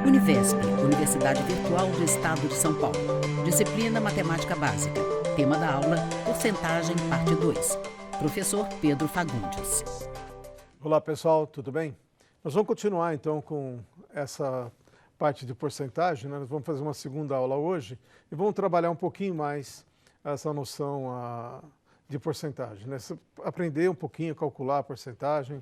Univesp, Universidade Virtual do Estado de São Paulo. Disciplina Matemática Básica. Tema da aula, Porcentagem, Parte 2. Professor Pedro Fagundes. Olá pessoal, tudo bem? Nós vamos continuar então com essa parte de porcentagem, né? Nós vamos fazer uma segunda aula hoje e vamos trabalhar um pouquinho mais essa noção de porcentagem, né? Aprender um pouquinho a calcular a porcentagem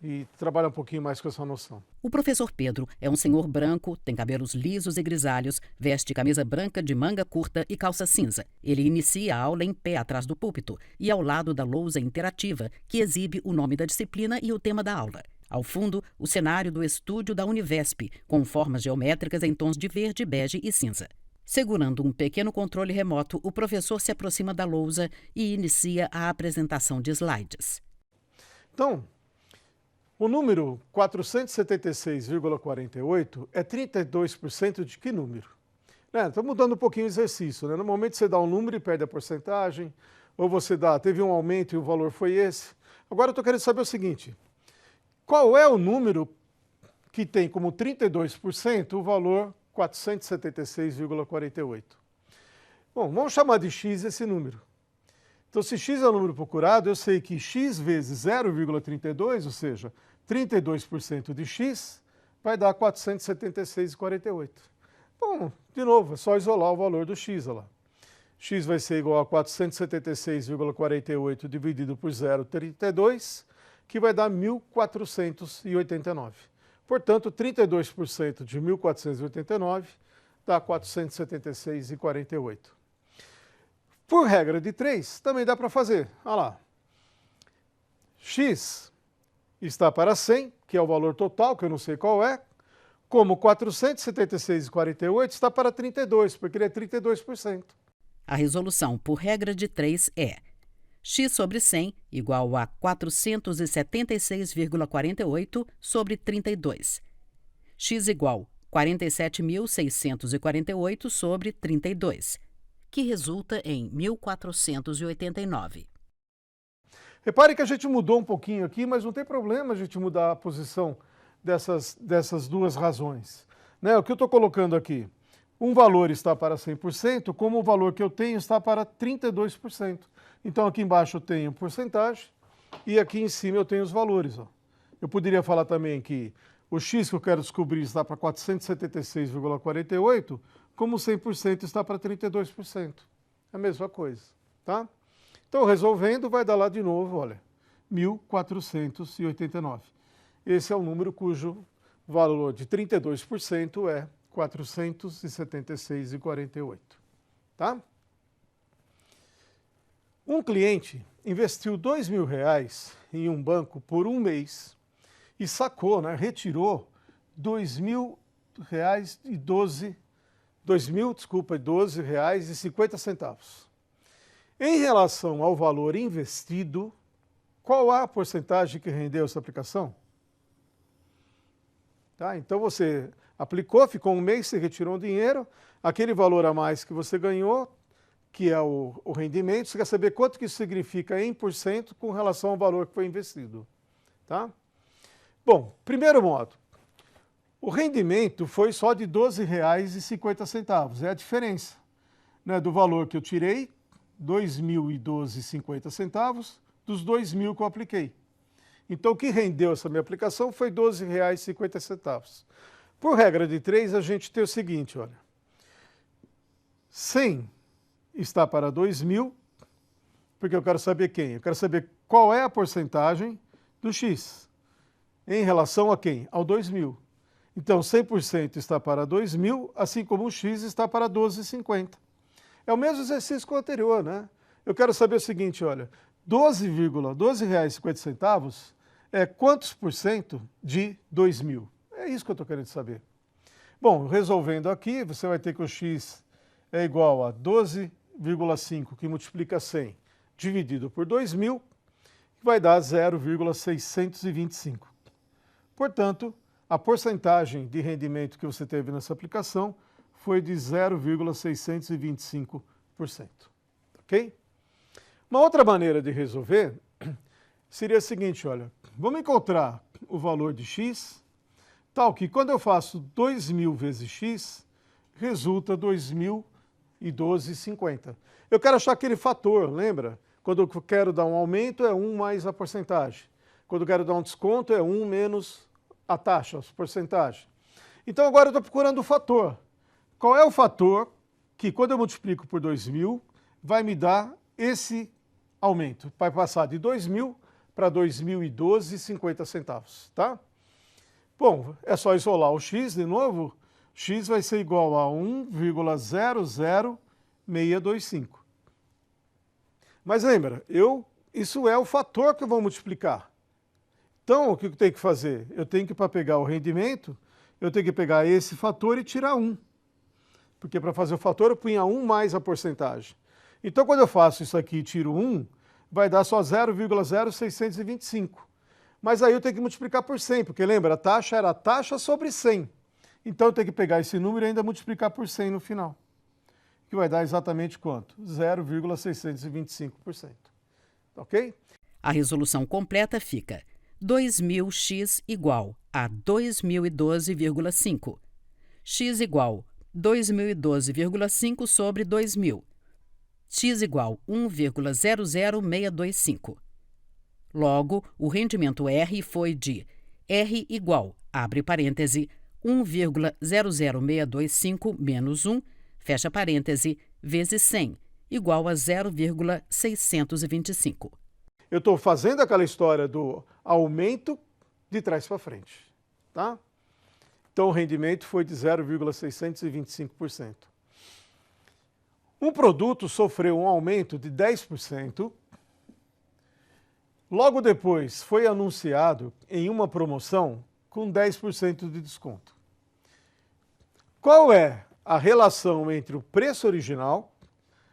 e trabalhar um pouquinho mais com essa noção. O professor Pedro é um senhor branco, tem cabelos lisos e grisalhos, veste camisa branca de manga curta e calça cinza. Ele inicia a aula em pé atrás do púlpito e ao lado da lousa interativa, que exibe o nome da disciplina e o tema da aula. Ao fundo, o cenário do estúdio da Univesp, com formas geométricas em tons de verde, bege e cinza. Segurando um pequeno controle remoto, o professor se aproxima da lousa e inicia a apresentação de slides. Então, o número 476,48 é 32% de que número? Estou mudando um pouquinho o exercício, né? Normalmente você dá um número e perde a porcentagem, ou você teve um aumento e o valor foi esse. Agora eu estou querendo saber o seguinte, qual é o número que tem como 32% o valor 476,48? Bom, vamos chamar de x esse número. Então, se x é o número procurado, eu sei que x vezes 0,32, ou seja, 32% de x, vai dar 476,48. Bom, de novo, é só isolar o valor do x. Olha lá. X vai ser igual a 476,48 dividido por 0,32, que vai dar 1.489. Portanto, 32% de 1.489 dá 476,48. Por regra de 3, também dá para fazer. Olha lá. X está para 100, que é o valor total, que eu não sei qual é, como 476,48 está para 32, porque ele é 32%. A resolução por regra de 3 é x sobre 100 igual a 476,48 sobre 32. X igual 47.648 sobre 32. Que resulta em 1.489. Repare que a gente mudou um pouquinho aqui, mas não tem problema a gente mudar a posição dessas duas razões. Né? O que eu estou colocando aqui? Um valor está para 100%, como o valor que eu tenho está para 32%. Então aqui embaixo eu tenho porcentagem e aqui em cima eu tenho os valores. Ó. Eu poderia falar também que o x que eu quero descobrir está para 476,48, como 100% está para 32%. É a mesma coisa, tá? Então, resolvendo, vai dar lá de novo, olha, 1.489. Esse é o número cujo valor de 32% é 476,48, tá? Um cliente investiu R$2.000 em um banco por um mês e sacou, né, retirou R$12,50. Em relação ao valor investido, qual a porcentagem que rendeu essa aplicação? Tá? Então você aplicou, ficou um mês, você retirou um dinheiro, aquele valor a mais que você ganhou, que é o rendimento, você quer saber quanto que isso significa em % com relação ao valor que foi investido. Tá? Bom, primeiro modo, o rendimento foi só de R$12,50, é a diferença, né, do valor que eu tirei, R$2.012,50, dos R$2.000 que eu apliquei. Então, o que rendeu essa minha aplicação foi R$12,50. Por regra de 3, a gente tem o seguinte, olha, 100 está para 2.000, porque eu quero saber quem? Eu quero saber qual é a porcentagem do x em relação a quem? Ao 2.000. Então, 100% está para 2.000, assim como o x está para 12,50. É o mesmo exercício que o anterior, né? Eu quero saber o seguinte, olha, R$12,50 é quantos por cento de 2.000? É isso que eu estou querendo saber. Bom, resolvendo aqui, você vai ter que o x é igual a 12,5, que multiplica 100, dividido por 2.000, que vai dar 0,625. Portanto, a porcentagem de rendimento que você teve nessa aplicação foi de 0,625%. Ok? Uma outra maneira de resolver seria a seguinte, olha, vamos encontrar o valor de x tal que quando eu faço 2.000 vezes x, resulta 2.012,50. Eu quero achar aquele fator, lembra? Quando eu quero dar um aumento, é 1 mais a porcentagem. Quando eu quero dar um desconto, é 1 menos a taxa, a porcentagem. Então agora eu estou procurando o fator. Qual é o fator que, quando eu multiplico por 2.000, vai me dar esse aumento? Vai passar de 2.000 para 2.012,50 centavos, tá? Bom, é só isolar o x de novo. X vai ser igual a 1,00625. Mas lembra, isso é o fator que eu vou multiplicar. Então, o que eu tenho que fazer? Eu tenho que, para pegar o rendimento, eu tenho que pegar esse fator e tirar 1. Porque para fazer o fator, eu punha 1 mais a porcentagem. Então, quando eu faço isso aqui e tiro 1, vai dar só 0,0625. Mas aí eu tenho que multiplicar por 100, porque lembra, a taxa era a taxa sobre 100. Então eu tenho que pegar esse número e ainda multiplicar por 100 no final. Que vai dar exatamente quanto? 0,625%. Ok? A resolução completa fica 2.000x igual a 2.012,5. X igual 2.012,5 sobre 2.000. X igual 1,00625. Logo, o rendimento R foi de R igual, abre parêntese, 1,00625 menos 1, fecha parêntese, vezes 100, igual a 0,625. Eu estou fazendo aquela história do aumento de trás para frente, tá? Então o rendimento foi de 0,625%. Um produto sofreu um aumento de 10%. Logo depois, foi anunciado em uma promoção com 10% de desconto. Qual é a relação entre o preço original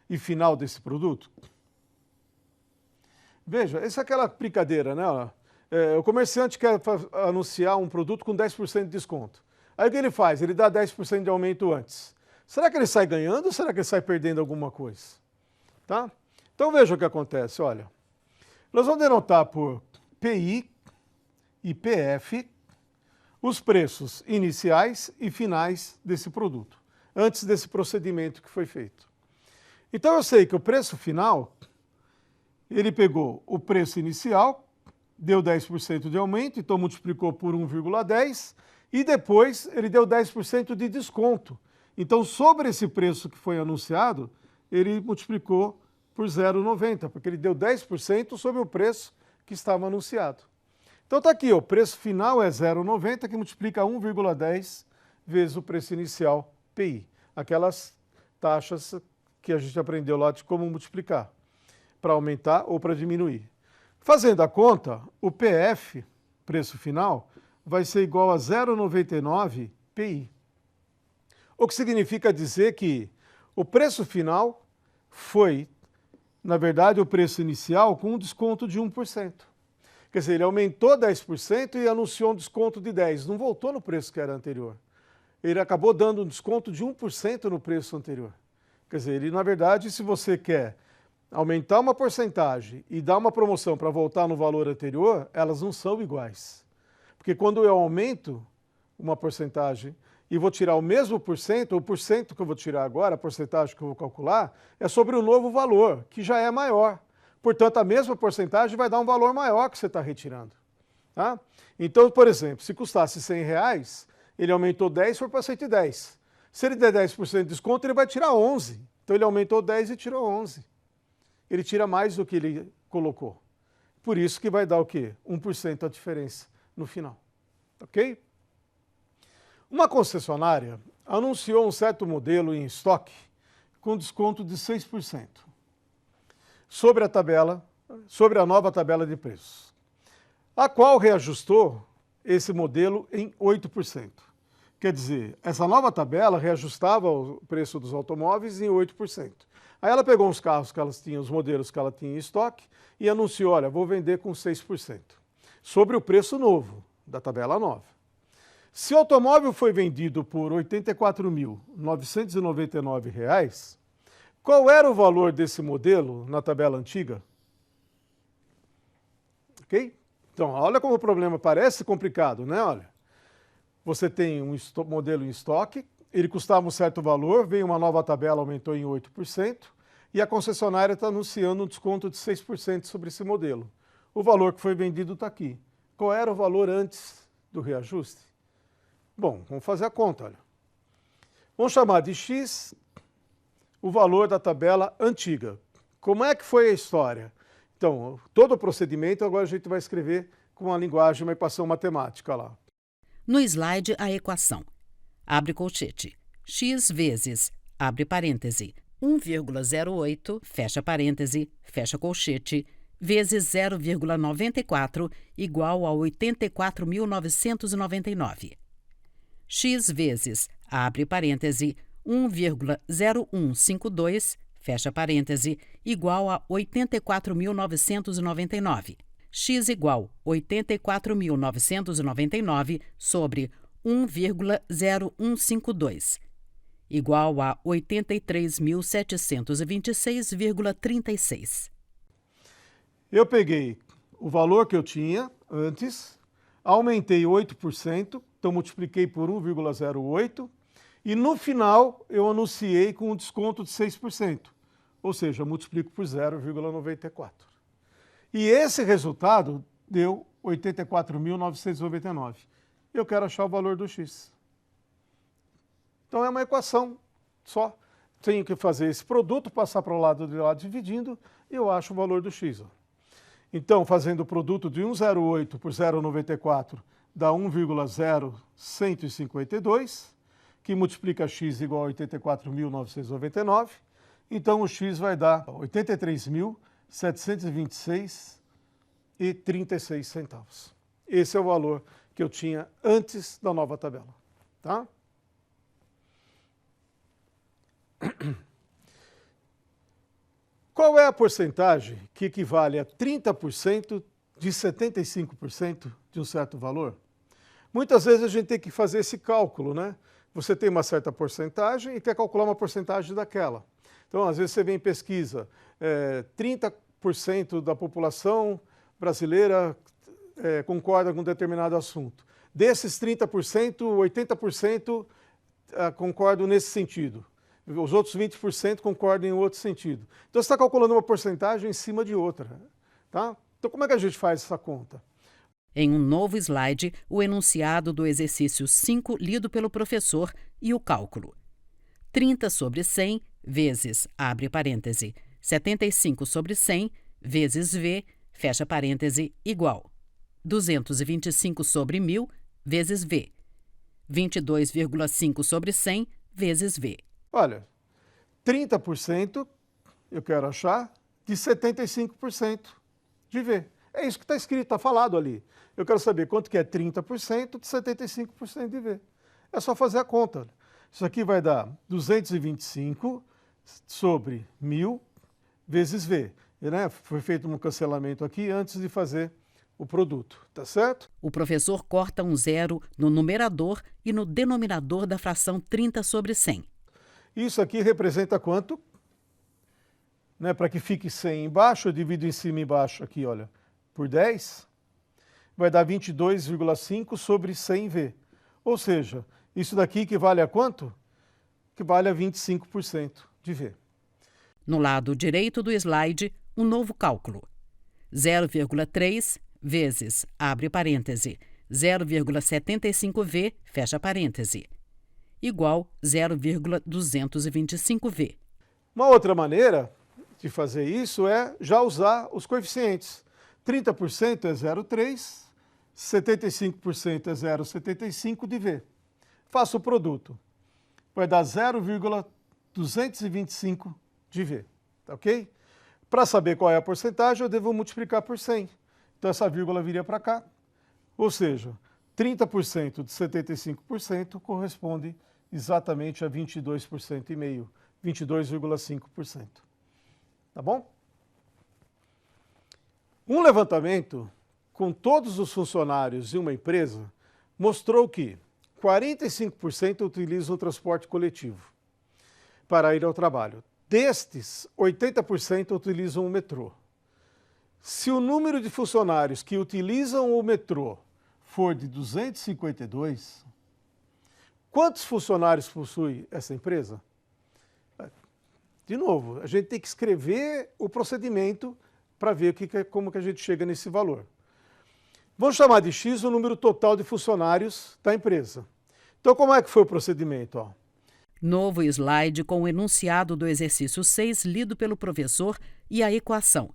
e final desse produto? Veja, essa é aquela brincadeira, né? O comerciante quer anunciar um produto com 10% de desconto. Aí o que ele faz? Ele dá 10% de aumento antes. Será que ele sai ganhando ou será que ele sai perdendo alguma coisa? Tá? Então veja o que acontece, olha. Nós vamos denotar por PI e PF os preços iniciais e finais desse produto, antes desse procedimento que foi feito. Então eu sei que o preço final, ele pegou o preço inicial, deu 10% de aumento, então multiplicou por 1,10 e depois ele deu 10% de desconto. Então sobre esse preço que foi anunciado, ele multiplicou por 0,90, porque ele deu 10% sobre o preço que estava anunciado. Então está aqui, o preço final é 0,90, que multiplica 1,10 vezes o preço inicial, PI. Aquelas taxas que a gente aprendeu lá de como multiplicar, para aumentar ou para diminuir. Fazendo a conta, o PF, preço final, vai ser igual a 0,99 PI. O que significa dizer que o preço final foi, na verdade, o preço inicial com um desconto de 1%. Quer dizer, ele aumentou 10% e anunciou um desconto de 10%. Não voltou no preço que era anterior. Ele acabou dando um desconto de 1% no preço anterior. Quer dizer, ele, na verdade, se você quer aumentar uma porcentagem e dar uma promoção para voltar no valor anterior, elas não são iguais. Porque quando eu aumento uma porcentagem e vou tirar o mesmo porcento, o porcento que eu vou tirar agora, a porcentagem que eu vou calcular, é sobre o novo valor, que já é maior. Portanto, a mesma porcentagem vai dar um valor maior que você está retirando. Tá? Então, por exemplo, se custasse R$100, ele aumentou 10 e foi para 110. Se ele der 10% de desconto, ele vai tirar 11. Então, ele aumentou 10 e tirou 11. Ele tira mais do que ele colocou. Por isso que vai dar o quê? 1% a diferença no final. Ok? Uma concessionária anunciou um certo modelo em estoque com desconto de 6% sobre a nova tabela de preços, a qual reajustou esse modelo em 8%. Quer dizer, essa nova tabela reajustava o preço dos automóveis em 8%. Aí ela pegou os carros que elas tinham, os modelos que ela tinha em estoque e anunciou, olha, vou vender com 6%, sobre o preço novo, da tabela nova. Se o automóvel foi vendido por R$ 84.999, qual era o valor desse modelo na tabela antiga? Ok? Então, olha como o problema parece complicado, né? Olha, você tem um modelo em estoque, ele custava um certo valor, veio uma nova tabela, aumentou em 8%, e a concessionária está anunciando um desconto de 6% sobre esse modelo. O valor que foi vendido está aqui. Qual era o valor antes do reajuste? Bom, vamos fazer a conta, olha. Vamos chamar de X o valor da tabela antiga. Como é que foi a história? Então, todo o procedimento agora a gente vai escrever com uma linguagem, uma equação matemática lá. No slide, a equação. Abre colchete. X vezes, abre parêntese, 1,08, fecha parêntese, fecha colchete, vezes 0,94 igual a 84.999. X vezes, abre parêntese, 1,0152, fecha parêntese, igual a 84.999. X igual 84.999 sobre 1,0152, igual a 83.726,36. Eu peguei o valor que eu tinha antes, aumentei 8%, então multipliquei por 1,08 e no final eu anunciei com um desconto de 6%, ou seja, multiplico por 0,94. E esse resultado deu 84.999. Eu quero achar o valor do X. Então é uma equação só. Tenho que fazer esse produto, passar para o lado de lá dividindo, e eu acho o valor do X. Ó. Então, fazendo o produto de 1,08 por 0,94 dá 1,0152, que multiplica X igual a 84.999. Então o X vai dar 83.726,36. Esse é o valor que eu tinha antes da nova tabela, tá? Qual é a porcentagem que equivale a 30% de 75% de um certo valor? Muitas vezes a gente tem que fazer esse cálculo, né? Você tem uma certa porcentagem e quer calcular uma porcentagem daquela. Então, às vezes você vê em pesquisa, 30% da população brasileira concorda com um determinado assunto. Desses 30%, 80% concordam nesse sentido. Os outros 20% concordam em outro sentido. Então, você está calculando uma porcentagem em cima de outra. Tá? Então, como é que a gente faz essa conta? Em um novo slide, o enunciado do exercício 5 lido pelo professor e o cálculo. 30 sobre 100 vezes, abre parêntese, 75 sobre 100 vezes V, fecha parêntese, igual 225 sobre 1000 vezes V, 22,5 sobre 100 vezes V. Olha, 30% eu quero achar de 75% de V. É isso que está escrito, está falado ali. Eu quero saber quanto que é 30% de 75% de V. É só fazer a conta. Isso aqui vai dar 225 sobre 1000 vezes V. E, né, foi feito um cancelamento aqui antes de fazer o produto, tá certo? O professor corta um zero no numerador e no denominador da fração 30 sobre 100. Isso aqui representa quanto? Né, para que fique 100 embaixo, eu divido em cima e embaixo aqui, olha, por 10. Vai dar 22,5 sobre 100V. Ou seja, isso daqui equivale a quanto? Equivale a 25% de V. No lado direito do slide, um novo cálculo. 0,3 vezes, abre parêntese, 0,75V, fecha parêntese, igual 0,225V. Uma outra maneira de fazer isso é já usar os coeficientes. 30% é 0,3, 75% é 0,75 de V. Faço o produto. Vai dar 0,225 de V, tá ok? Para saber qual é a porcentagem, eu devo multiplicar por 100. Então essa vírgula viria para cá. Ou seja, 30% de 75% corresponde exatamente a 22,5%, 22,5%. Tá bom? Um levantamento com todos os funcionários de uma empresa mostrou que 45% utilizam o transporte coletivo para ir ao trabalho. Destes, 80% utilizam o metrô. Se o número de funcionários que utilizam o metrô for de 252, Quantos funcionários possui essa empresa? De novo, a gente tem que escrever o procedimento para ver como que a gente chega nesse valor. Vamos chamar de X o número total de funcionários da empresa. Então, como é que foi o procedimento? Ó? Novo slide com o enunciado do exercício 6 lido pelo professor e a equação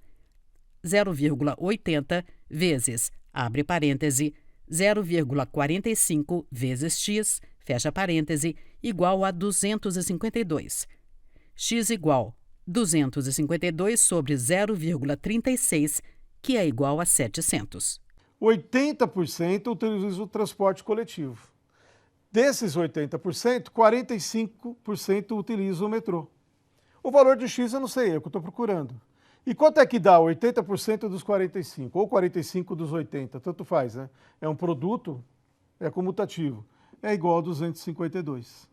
0,80 vezes, abre parêntese, 0,45 vezes x, fecha parêntese, igual a 252. X igual 252 sobre 0,36, que é igual a 700. 80% utiliza o transporte coletivo. Desses 80%, 45% utiliza o metrô. O valor de X eu não sei, é o que eu estou procurando. E quanto é que dá 80% dos 45, ou 45 dos 80, tanto faz, né? É um produto, é comutativo, é igual a 252.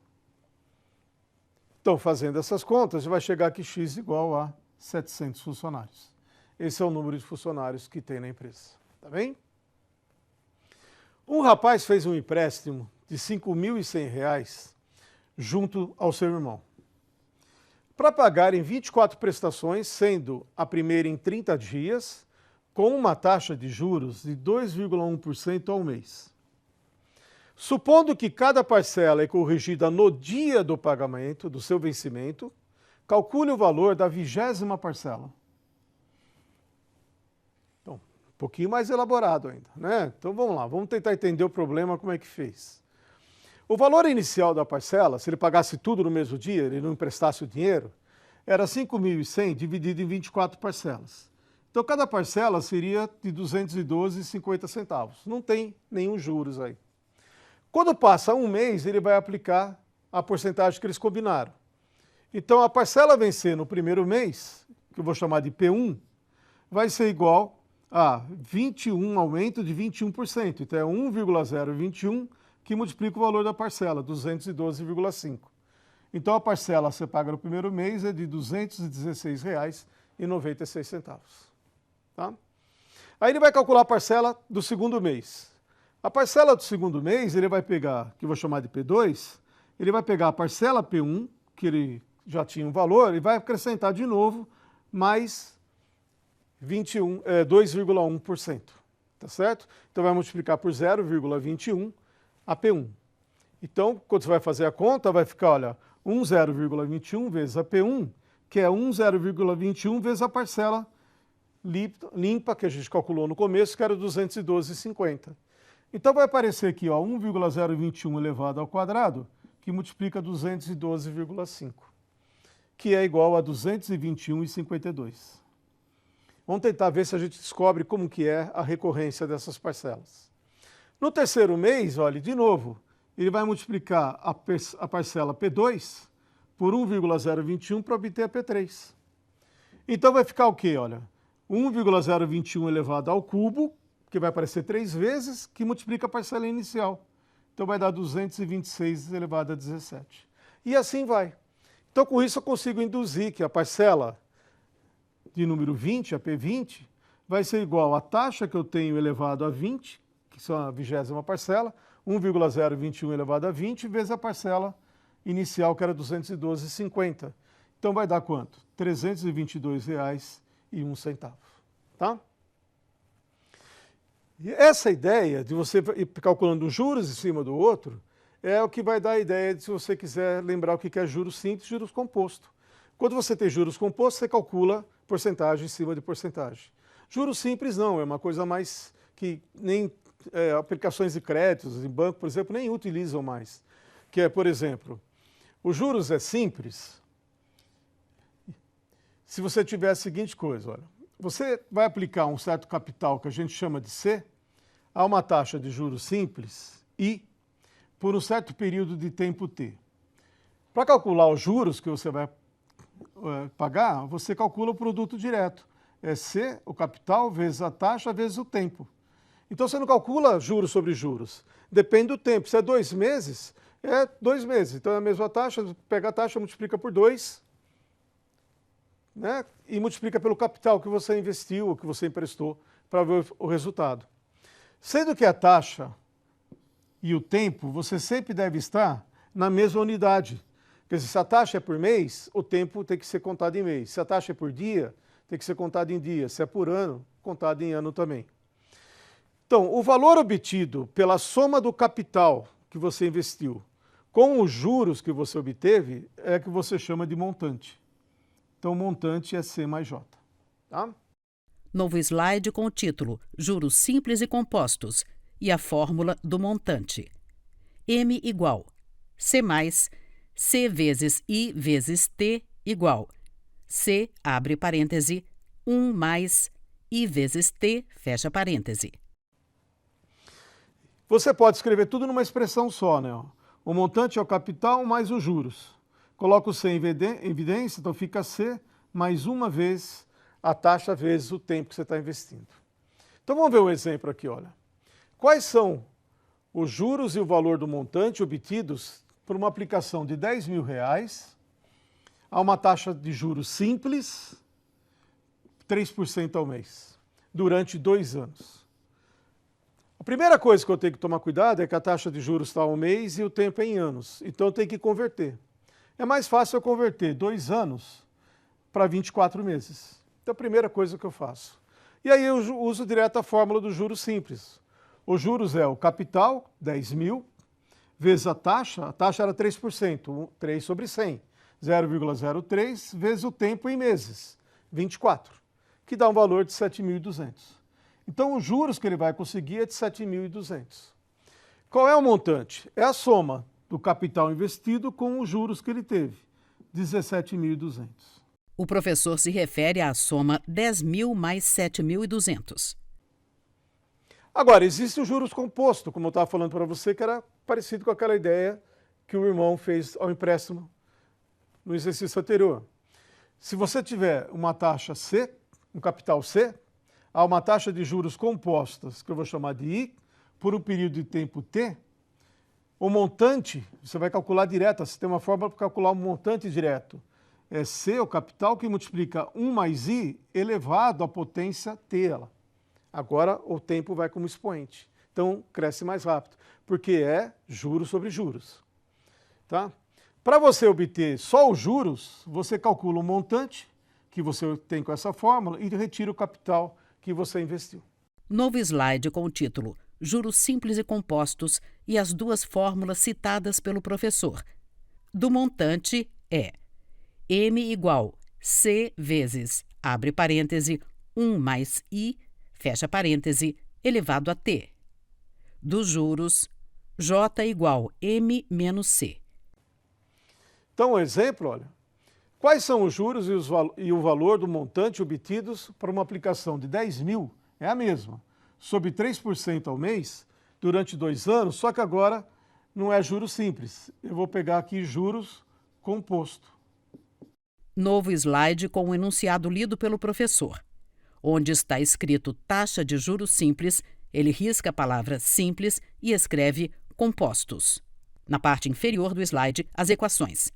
Então, fazendo essas contas, vai chegar que X igual a 700 funcionários. Esse é o número de funcionários que tem na empresa, tá bem? Um rapaz fez um empréstimo de R$ 5.100 junto ao seu irmão, para pagar em 24 prestações, sendo a primeira em 30 dias, com uma taxa de juros de 2,1% ao mês. Supondo que cada parcela é corrigida no dia do pagamento, do seu vencimento, calcule o valor da 20ª parcela. Então, um pouquinho mais elaborado ainda, né? Então vamos lá, vamos tentar entender o problema, como é que fez. O valor inicial da parcela, se ele pagasse tudo no mesmo dia, ele não emprestasse o dinheiro, era 5.100 dividido em 24 parcelas. Então cada parcela seria de 212,50 centavos. Não tem nenhum juros aí. Quando passa um mês, ele vai aplicar a porcentagem que eles combinaram. Então, a parcela vencer no primeiro mês, que eu vou chamar de P1, vai ser igual a 21, aumento de 21%. Então, é 1,021 que multiplica o valor da parcela, 212,5. Então, a parcela que você paga no primeiro mês é de R$ 216,96. Tá? Aí ele vai calcular a parcela do segundo mês. A parcela do segundo mês, ele vai pegar, que eu vou chamar de P2, ele vai pegar a parcela P1, que ele já tinha um valor, e vai acrescentar de novo mais 2,1%. Tá certo? Então vai multiplicar por 0,21 a P1. Então, quando você vai fazer a conta, vai ficar, olha, 0,21 vezes a P1, que é 0,21 vezes a parcela limpa, que a gente calculou no começo, que era 212,50. Então vai aparecer aqui, ó, 1,021 elevado ao quadrado, que multiplica 212,5, que é igual a 221,52. Vamos tentar ver se a gente descobre como que é a recorrência dessas parcelas. No terceiro mês, olha, de novo, ele vai multiplicar a parcela P2 por 1,021 para obter a P3. Então vai ficar o quê? Olha, 1,021 elevado ao cubo, que vai aparecer 3 vezes, que multiplica a parcela inicial. Então vai dar 226 elevado a 17. E assim vai. Então com isso eu consigo induzir que a parcela de número 20, a P20, vai ser igual à taxa que eu tenho elevado a 20, que são a 20ª parcela, 1,021 elevado a 20, vezes a parcela inicial, que era 212,50. Então vai dar quanto? R$ 322,01. Tá? E essa ideia de você ir calculando juros em cima do outro é o que vai dar a ideia de, se você quiser lembrar o que é juros simples, juros composto. Quando você tem juros compostos, você calcula porcentagem em cima de porcentagem. Juros simples não, é uma coisa mais que nem aplicações de créditos em banco, por exemplo, nem utilizam mais. Que é, por exemplo, os juros é simples se você tiver a seguinte coisa, olha. Você vai aplicar um certo capital, que a gente chama de C, a uma taxa de juros simples, I, por um certo período de tempo T. Para calcular os juros que você vai pagar, você calcula o produto direto. É C, o capital, vezes a taxa, vezes o tempo. Então você não calcula juros sobre juros. Depende do tempo. Se é 2 meses, é 2 meses. Então é a mesma taxa, pega a taxa, multiplica por 2, né? E multiplica pelo capital que você investiu, que você emprestou, para ver o resultado. Sendo que a taxa e o tempo, você sempre deve estar na mesma unidade. Quer dizer, se a taxa é por mês, o tempo tem que ser contado em mês. Se a taxa é por dia, tem que ser contado em dia. Se é por ano, contado em ano também. Então, o valor obtido pela soma do capital que você investiu com os juros que você obteve é que você chama de montante. Então, o montante é C mais J. Tá? Novo slide com o título Juros Simples e Compostos e a fórmula do montante. M igual C mais C vezes I vezes T igual C, abre parêntese, 1 mais I vezes T, fecha parêntese. Você pode escrever tudo numa expressão só, né? O montante é o capital mais os juros. Coloca o C em evidência, então fica C mais uma vez a taxa vezes o tempo que você está investindo. Então vamos ver um exemplo aqui, olha. Quais são os juros e o valor do montante obtidos por uma aplicação de R$10.000 a uma taxa de juros simples, 3% ao mês, durante 2 anos. A primeira coisa que eu tenho que tomar cuidado é que a taxa de juros está ao mês e o tempo é em anos. Então eu tenho que converter. É mais fácil eu converter 2 anos para 24 meses. Então a primeira coisa que eu faço. E aí eu uso direto a fórmula do juros simples. Os juros é o capital, 10.000, vezes a taxa era 3%, 3 sobre 100, 0,03, vezes o tempo em meses, 24, que dá um valor de 7.200. Então, os juros que ele vai conseguir é de 7.200. Qual é o montante? É a soma do capital investido com os juros que ele teve, 17.200. O professor se refere à soma 10.000 mais 7.200. Agora, existe o juros composto, como eu estava falando para você, que era parecido com aquela ideia que o irmão fez ao empréstimo no exercício anterior. Se você tiver uma taxa C, um capital C, há uma taxa de juros compostas, que eu vou chamar de I, por um período de tempo T, o montante, você vai calcular direto, você tem uma fórmula para calcular o montante direto. É C, o capital, que multiplica 1 mais I elevado à potência T. Agora o tempo vai como expoente. Então cresce mais rápido, porque é juros sobre juros. Tá? Para você obter só os juros, você calcula o montante que você tem com essa fórmula e retira o capital que você investiu. Novo slide com o título Juros Simples e Compostos e as duas fórmulas citadas pelo professor. Do montante é M igual C vezes, abre parêntese, 1 mais I, fecha parêntese, elevado a T. Dos juros, J igual M menos C. Então, um exemplo, olha. Quais são os juros e o valor do montante obtidos para uma aplicação de 10.000? É a mesma, sob 3% ao mês, durante 2 anos, só que agora não é juros simples. Eu vou pegar aqui juros composto. Novo slide com o enunciado lido pelo professor. Onde está escrito taxa de juros simples, ele risca a palavra simples e escreve compostos. Na parte inferior do slide, as equações.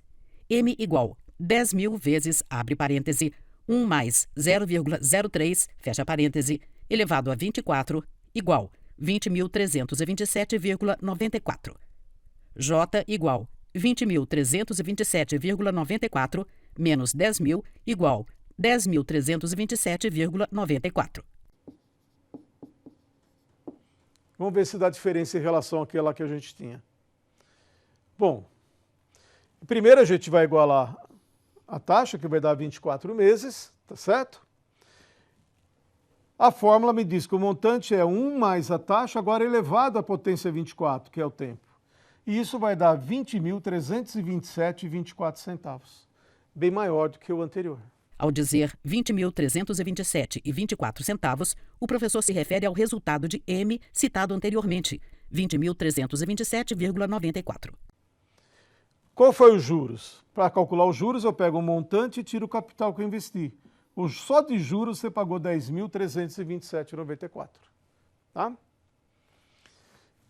M igual 10.000 vezes, abre parêntese, 1 mais 0,03, fecha parêntese, elevado a 24, igual 20.327,94. J igual 20.327,94 menos 10.000 igual 10.327,94. Vamos ver se dá diferença em relação àquela que a gente tinha. Bom, primeiro a gente vai igualar a taxa, que vai dar 24 meses, tá certo? A fórmula me diz que o montante é 1 mais a taxa, agora elevado à potência 24, que é o tempo. E isso vai dar 20.327,24, bem maior do que o anterior. Ao dizer 20.327,24, o professor se refere ao resultado de M citado anteriormente, 20.327,94. Qual foi os juros? Para calcular os juros, eu pego o montante e tiro o capital que eu investi. Só de juros você pagou 10.327,94. Tá?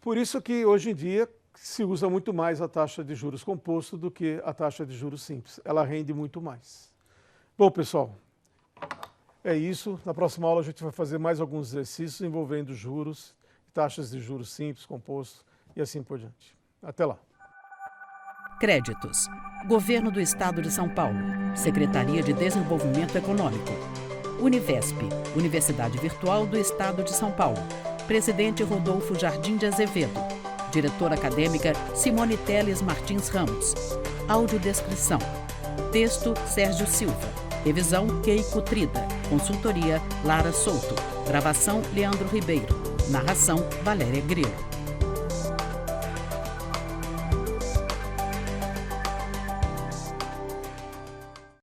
Por isso que hoje em dia se usa muito mais a taxa de juros composto do que a taxa de juros simples. Ela rende muito mais. Bom, pessoal, é isso. Na próxima aula a gente vai fazer mais alguns exercícios envolvendo juros, taxas de juros simples, composto e assim por diante. Até lá. Créditos: Governo do Estado de São Paulo, Secretaria de Desenvolvimento Econômico. Univesp, Universidade Virtual do Estado de São Paulo. Presidente Rodolfo Jardim de Azevedo. Diretora acadêmica Simone Teles Martins Ramos. Audiodescrição: texto Sérgio Silva. Revisão Keiko Trida. Consultoria Lara Souto. Gravação Leandro Ribeiro. Narração Valéria Grilo.